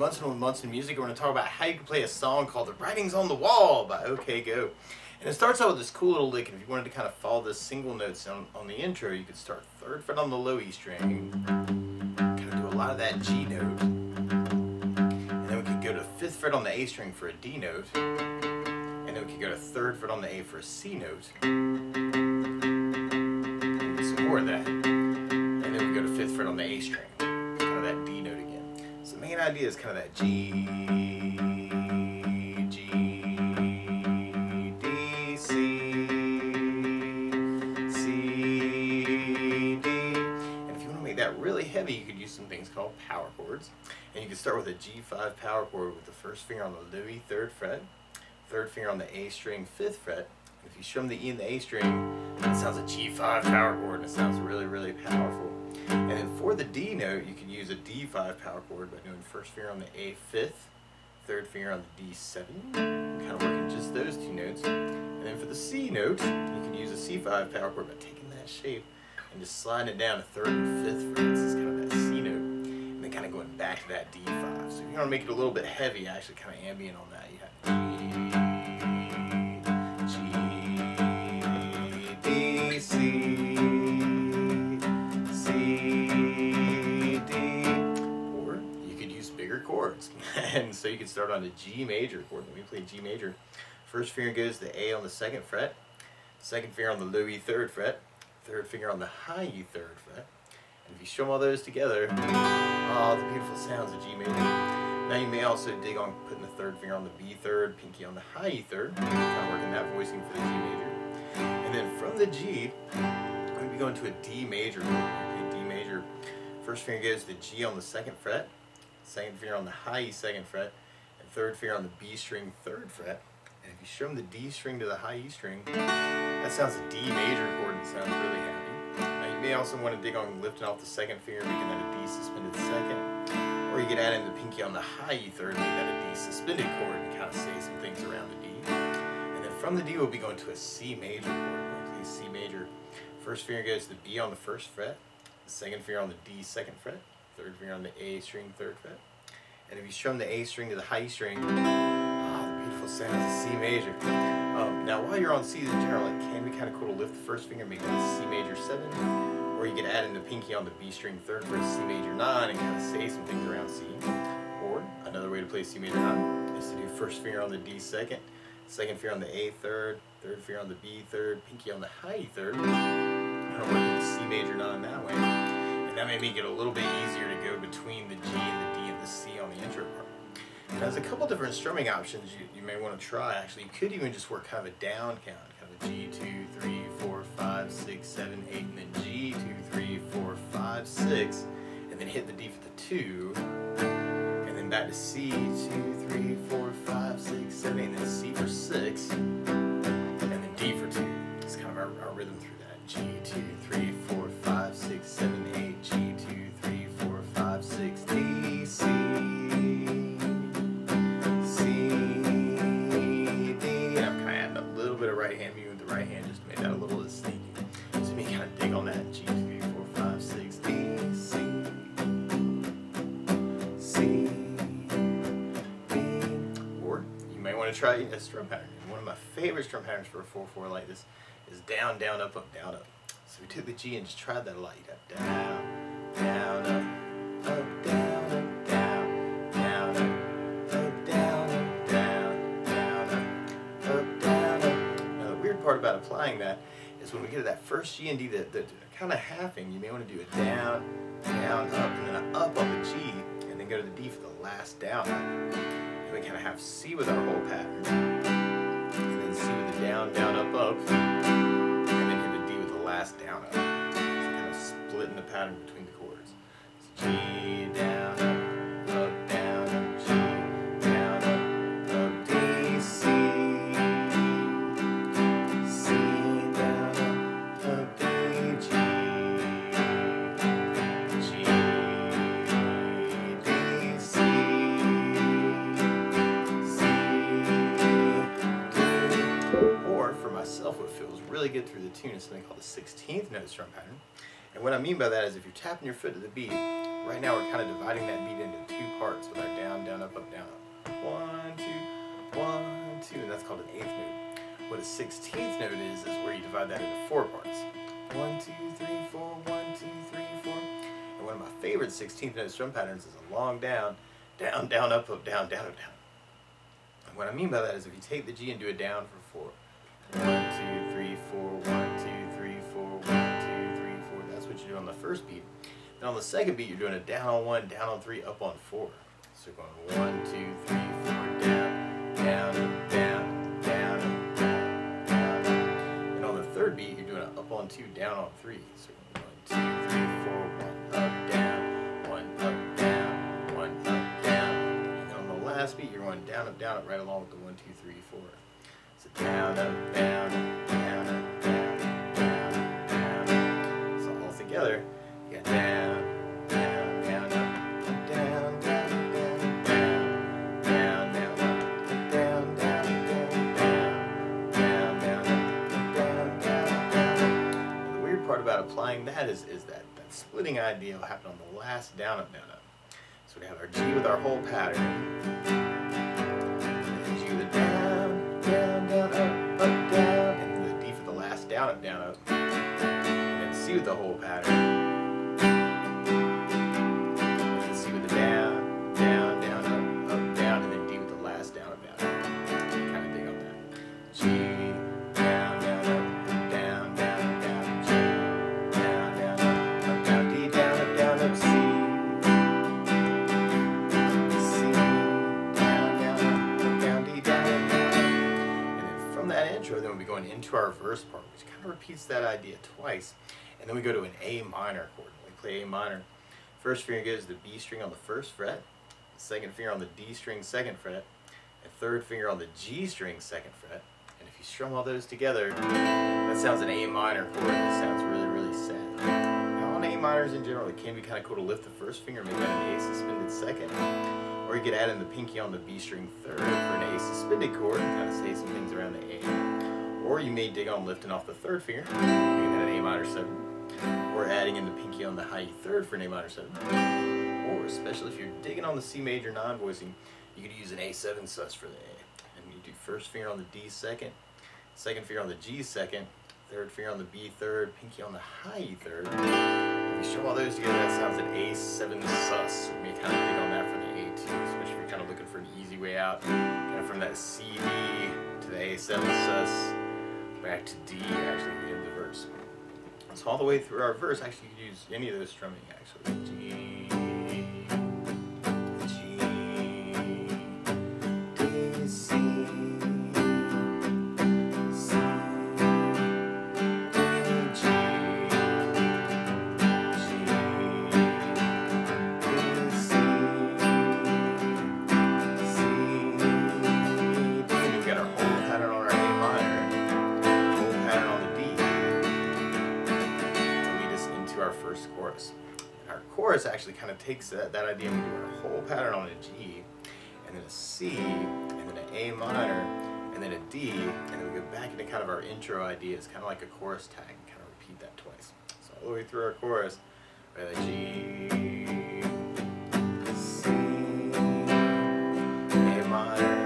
Munson with Munson Music. We're going to talk about how you can play a song called The Writing's on the Wall by OK Go. And it starts out with this cool little lick, and if you wanted to kind of follow the single notes on the intro, you could start 3rd fret on the low E string, kind of do a lot of that G note, and then we could go to 5th fret on the A string for a D note, and then we could go to 3rd fret on the A for a C note, and some more of that, and then we go to 5th fret on the A string, kind of that D note again. So the main idea is kind of that G, really heavy, you could use some things called power chords, and you could start with a G5 power chord with the 1st finger on the low E 3rd fret, 3rd finger on the A string 5th fret, and if you strum the E and the A string, it sounds a G5 power chord, and it sounds really, really powerful. And then for the D note, you can use a D5 power chord by doing 1st finger on the A 5th, 3rd finger on the D7, kind of working just those 2 notes. And then for the C note, you can use a C5 power chord by taking that shape and just sliding it down to 3rd and 5th frets. It's kind of that C note, and then kind of going back to that D5. So if you want to make it a little bit heavy, actually kind of ambient on that, you have G, D, C, C, D, or you could use bigger chords. And so you could start on a G major chord. When we play G major, 1st finger goes to A on the 2nd fret, 2nd finger on the low E 3rd fret, 3rd finger on the high E 3rd fret, and if you strum all those together, oh, the beautiful sounds of G major. Now you may also dig on putting the 3rd finger on the B 3rd, pinky on the high E 3rd, kind of working that voicing for the G major. And then from the G, I'm going to be going to a D major. D major. 1st finger goes to G on the 2nd fret, 2nd finger on the high E 2nd fret, and 3rd finger on the B string 3rd fret. And if you strum the D string to the high E string, that sounds a D major chord and sounds really happy. Now you may also want to dig on lifting off the 2nd finger, making that a D suspended 2nd. Or you could add in the pinky on the high E 3rd, make that a D suspended chord and kind of say some things around the D. And then from the D we'll be going to a C major chord. We'll play C major. 1st finger goes to the B on the 1st fret, the 2nd finger on the D 2nd fret, 3rd finger on the A string 3rd fret. And if you strum the A string to the high E string, sounds of C major. Now while you're on C's in general, it can be kind of cool to lift the 1st finger, make that a C major 7, or you could add in the pinky on the B string 3rd for a C major 9 and kind of say some things around C. Or another way to play C major 9 is to do 1st finger on the D 2nd, 2nd finger on the A 3rd, 3rd finger on the B 3rd, pinky on the high E 3rd, kind of working the C major 9 that way. And that may make it a little bit easier to go between the G and the D and the C on the intro part. Now, there's a couple different strumming options you may want to try. Actually, you could even just work kind of a down count, kind of a G, 2, 3, 4, 5, 6, 7, 8, and then G, 2, 3, 4, 5, 6, and then hit the D for the 2, and then back to C, 2, 3, 4, 5, 6, 7, 8, and then C for 6, and then D for 2. It's kind of our rhythm through that. G, 2, 3, 4, 5, 6, 7, 8, G, 2, 3, 4, 5, 6, D, C. Right hand, me with the right hand just to make that a little less sneaky. So me kind of dig on that G, 3, 4, 5, 6, D, C, C, D. Or you may want to try a strum pattern. One of my favorite strum patterns for a 4/4 like this is down, down, up, up, down, up. So we took the G and just tried that a lot. You'd have down, down, up, up, down, up, down, down, up, up, down, up, down, down, up, up, down, up. Part about applying that is when we get to that first G and D that kind of halving, you may want to do a down, down, up, and then an up on the G, and then go to the D for the last down. And we kind of have C with our whole pattern, and then C with the down, down, up, up, and then hit the D with the last down, up. So kind of splitting the pattern between the chords. So G, down, up, down, up, G, down, up, D, C. What feels really good through the tune is something called the 16th note strum pattern. And what I mean by that is if you're tapping your foot to the beat, Right now we're kind of dividing that beat into two parts with our down, down, up, down, up. 1, 2, 1, 2, and that's called an eighth note. What a 16th note is where you divide that into four parts. 1, 2, 3, 4, 1, 2, 3, 4. And one of my favorite 16th note strum patterns is a long down, down, down, up, down, down, up, down. And what I mean by that is if you take the G and do a down for 4. 1, 2, 3, 4, 1, 2, 3, 4, 1, 2, 3, 4. That's what you do on the first beat. Then on the second beat, you're doing a down on 1, down on 3, up on 4. So you're going 1, 2, 3, 4, down, down, down, down, down, down. And on the third beat, you're doing an up on 2, down on 3. So you're going 1, 2, 3, 4, 1, up, down, 1, up, down, 1, up, down. And then on the last beat, you're going down, up, right along with the 1, 2, 3, 4. So down, up, down, down, up, down, down, down. So all together, you got down, down, down, up, down, down, down, down, down, down, up, down, down, down, down, down, up, down, down, down. And the weird part about applying that is that splitting idea will happen on the last down, up, down, up. So we have our G with our whole pattern, and then G with the down, down, down, up, down, and the D for the last down, up, and then C with the whole pattern, and then C with the down, down, down, up, down, and then D with the last down, up. Kind of dig on that. G, down, down, up, down, down, down, G, down, down, up, down, D, down, up, C. Intro, then we'll be going into our verse part, which kind of repeats that idea twice, and then we go to an A minor chord. We play A minor. First finger goes to the B string on the first fret, second finger on the D string second fret, and third finger on the G string second fret. And if you strum all those together, that sounds an A minor chord. That sounds really, really sad. Now on A minors in general, it can be kind of cool to lift the first finger, make that an A suspended second. Or you could add in the pinky on the B string third for an A suspended chord and kind of say some things around the A. Or you may dig on lifting off the third finger, making that an A minor 7. Or adding in the pinky on the high E third for an A minor 7. Or especially if you're digging on the C major non-voicing, you could use an A7 sus for the A. And you do first finger on the D second, second finger on the G second, third finger on the B third, pinky on the high E third. If you strum all those together, that sounds an A7 sus. So we may kind of dig on that for the A2, especially if you're kind of looking for an easy way out, kind of from that C, D to the A7 sus, back to D, actually, at the end of the verse. So all the way through our verse, actually, you could use any of those strumming, actually. G, G, D, C, C, D, G, G, D, C, C, D. And we've got our whole pattern on our A minor. Our first chorus. And our chorus actually kind of takes that idea and we do our whole pattern on a G, and then a C, and then an A minor, and then a D, and then we go back into kind of our intro ideas, kind of like a chorus tag, and kind of repeat that twice. So all the way through our chorus, we have a G, C, A minor,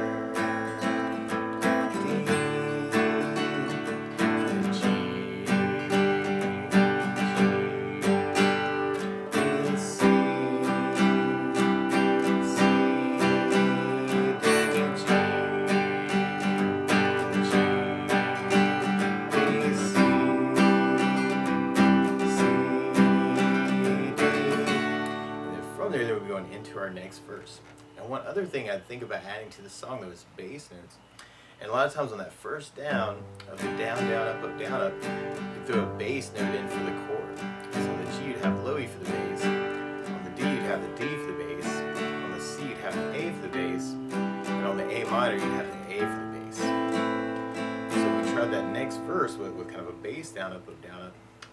into our next verse. And one other thing I'd think about adding to the song though is bass notes. And a lot of times on that first down of the down, down, up, you throw a bass note in for the chord. So on the G you'd have low E for the bass, on the D you'd have the D for the bass, on the C you'd have the A for the bass, and on the A minor you'd have the A for the bass. So we tried that next verse with kind of a bass down, up,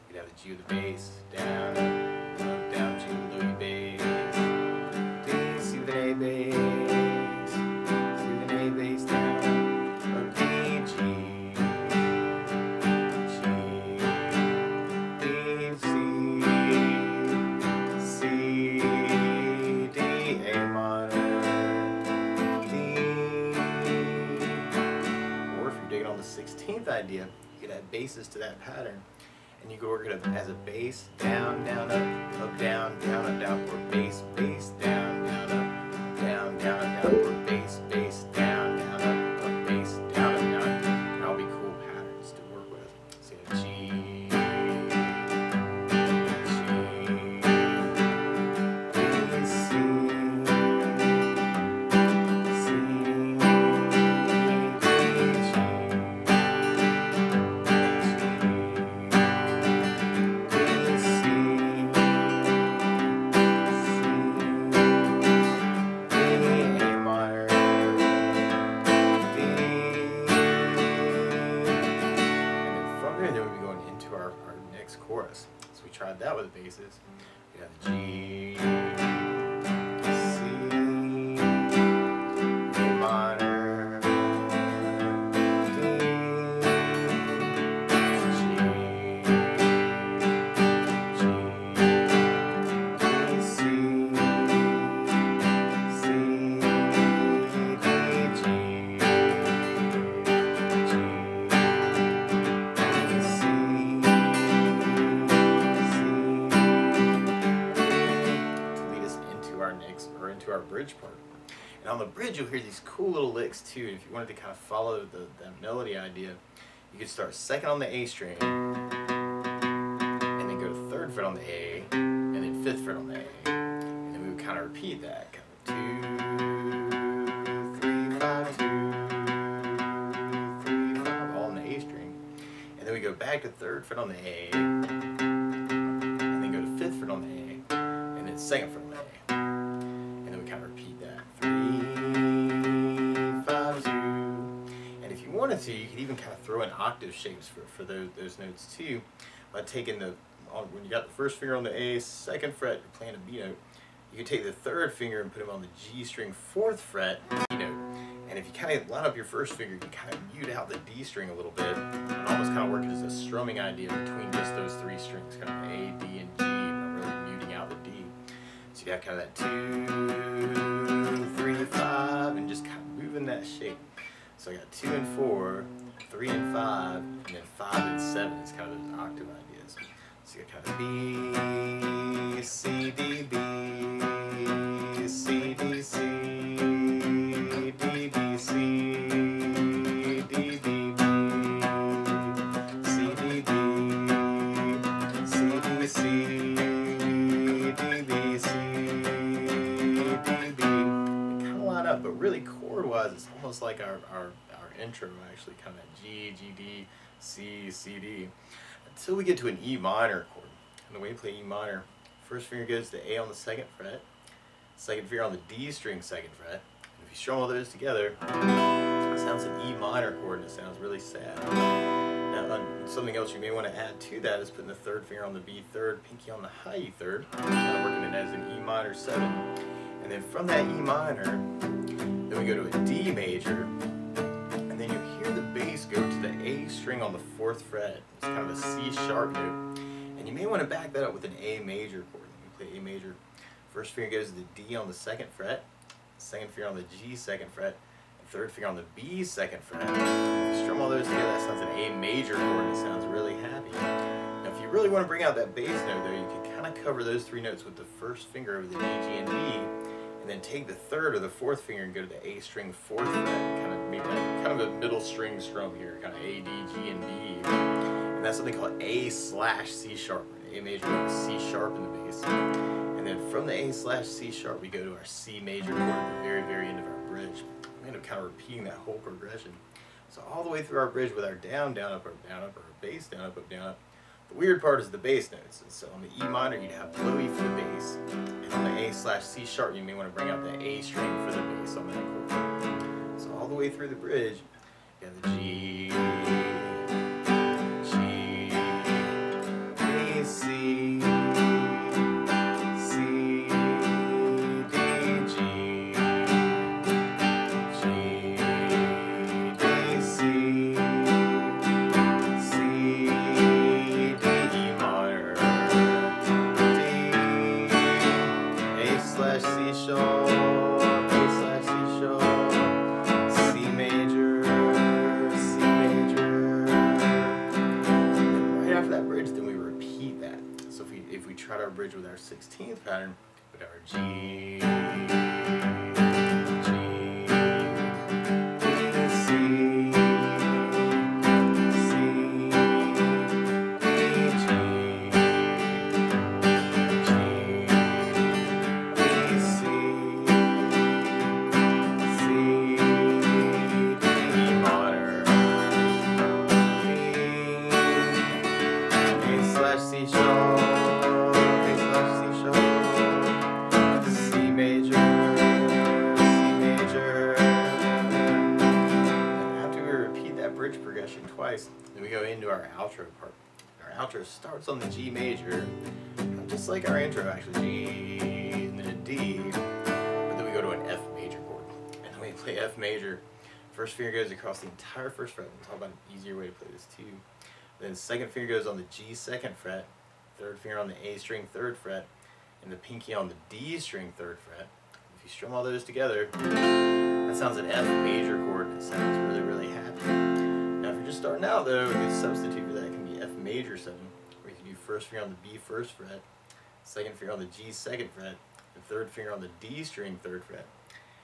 you'd have the G with the bass, down, up, down, G with low E bass, C with an A bass, C with an A bass down, up D, G, G, D, C, C, idea. You could add basses to that pattern, and you could work it as a bass, down, down, up, down, down, up, down, or bass, bass, down, down, up, down, down, up, down, or bass, bass, down, down, up, bass, down, up, down. That'll be cool patterns to work with. So you have G, chorus. So we tried that with the basses. We have G, C, A minor, D, G, C, into our bridge part. And on the bridge you'll hear these cool little licks too. And if you wanted to kind of follow that melody idea, you could start second on the A string, and then go to third fret on the A, and then fifth fret on the A. And then we would kind of repeat that. Kind of 2, 3, 5, 2, 3, 5, all on the A string. And then we go back to third fret on the A, and then go to fifth fret on the A, and then second fret on the A. Kind of repeat that. 3, 5, 2. And if you wanted to, you could even kind of throw in octave shapes for those notes too, by taking when you got the first finger on the A, second fret, you're playing a B note. You could take the third finger and put them on the G string, fourth fret, D note. And if you kind of line up your first finger, you can kind of mute out the D string a little bit, and almost kind of work it as a strumming idea between just those three strings, kind of A, D, and G, not really muting out the D. So you have kind of that 2, 3, 5, and just kind of moving that shape. So I got 2 and 4, 3 and 5, and then 5 and 7 is kind of those octave ideas. So you got kind of B, C, D, B, C, D, C, D, B, C, D, B, B, C, D, B, C, D, C. But really chord-wise, it's almost like our intro, actually, kind of G, G, D, C, C, D, until we get to an E minor chord. And the way you play E minor, first finger goes to A on the second fret, second finger on the D string, second fret. And if you strum all those together, it sounds an E minor chord, and it sounds really sad. Now, something else you may want to add to that is putting the third finger on the B third, pinky on the high E third, kind of working it as an E minor 7. And then from that E minor, then we go to a D major, and then you hear the bass go to the A string on the fourth fret. It's kind of a C sharp note. And you may want to back that up with an A major chord. When you play A major, first finger goes to the D on the second fret, second finger on the G second fret, and third finger on the B second fret. If you strum all those together, that sounds an A major chord, and it sounds really happy. Now if you really want to bring out that bass note though, you can kind of cover those three notes with the first finger over the D, G, and B, and then take the third or the fourth finger and go to the A string fourth fret, kind of make that kind of a middle string strum here, kind of A, D, G, and B. And that's something called A/C sharp. A major with C sharp in the bass. And then from the A/C sharp, we go to our C major chord at the very, very end of our bridge. We end up kind of repeating that whole progression. So all the way through our bridge with our down, down, up, down, up, or bass, down, up, down, up. The weird part is the bass notes. And so on the E minor, you'd have low E for the bass. And on the A/C sharp, you may want to bring out the A string for the bass on that chord. So all the way through the bridge, you have the G, G, A, C, C, D, G, G, D, C, C, D, E minor, D, A/C sharp, A/C sharp, C major, C major, if we tried our bridge with our 16th pattern, we'd have our G, bridge progression twice. Then we go into our outro part. Our outro starts on the G major, just like our intro actually, G and then a D, but then we go to an F major chord. And then we play F major. First finger goes across the entire first fret. We'll talk about an easier way to play this too. Then second finger goes on the G second fret, third finger on the A string third fret, and the pinky on the D string third fret. If you strum all those together, that sounds an F major chord, and it sounds really, really happy. Now if you're just starting out though, a good substitute for that can be F major 7, where you can do first finger on the B first fret, second finger on the G second fret, and third finger on the D string third fret.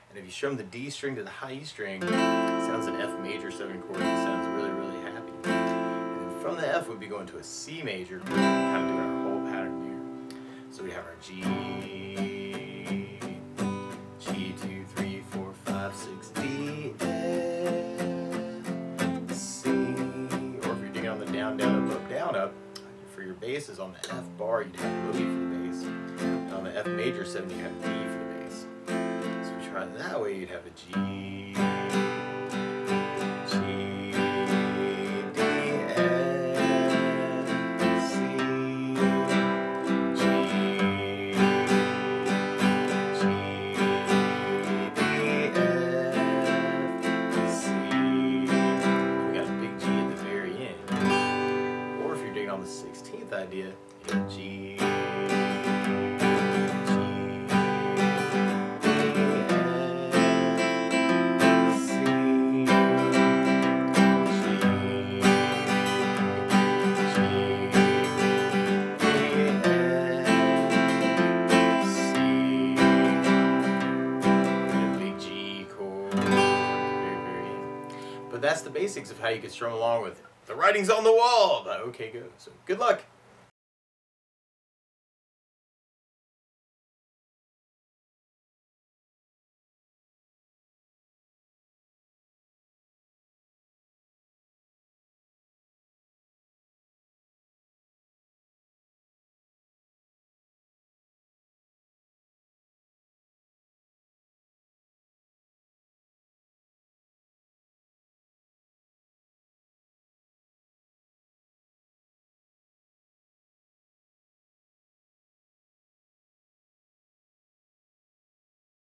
And if you strum the D string to the high E string, it sounds an F major 7 chord, and it sounds really, really happy. And then from the F we'd be going to a C major, kind of doing our whole pattern here. So we have our G, G 2, 3, 4, 5, 6, D, F, C, or if you're doing on the down, down, up, up, down, up, for your basses on the F bar you'd have Louis for the bass, and on the F major 7 you have D for the bass. So if you try it that way, you'd have a G, G, D, F, C, G, G, D, F, C. We got a big G at the very end. Or if you're digging on the 16th idea, you got G, But that's the basics of how you can strum along with The Writing's on the Wall by OK Go. So good luck.